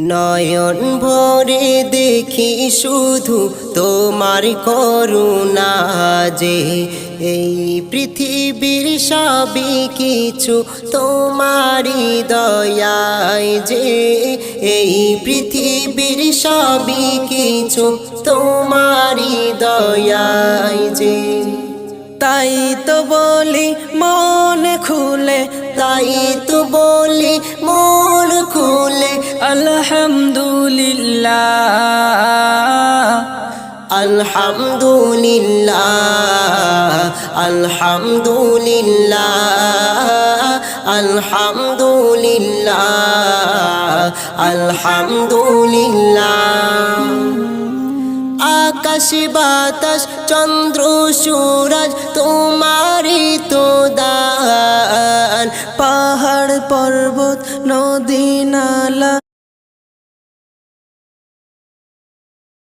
নয়ন ভরে দেখি শুধু তোমার করুণা যে এই পৃথিবীর সবই কিছু তোমারই দয়ায় যে এই পৃথিবীর সবই কিছু তোমারই দয়ায় যে তাই তো বলি মন খুলে তাই তো বলি মন খুলে আলহামদুলিল্লাহ আলহামদুলিল্লাহ আলহামদুলিল্লাহ আলহামদুলিল্লাহ আলহামদুলিল্লাহ আকাশ বাতাস চন্দ্র সূরজ তোমারই তো দান পাহাড় পর্বত নদী নালা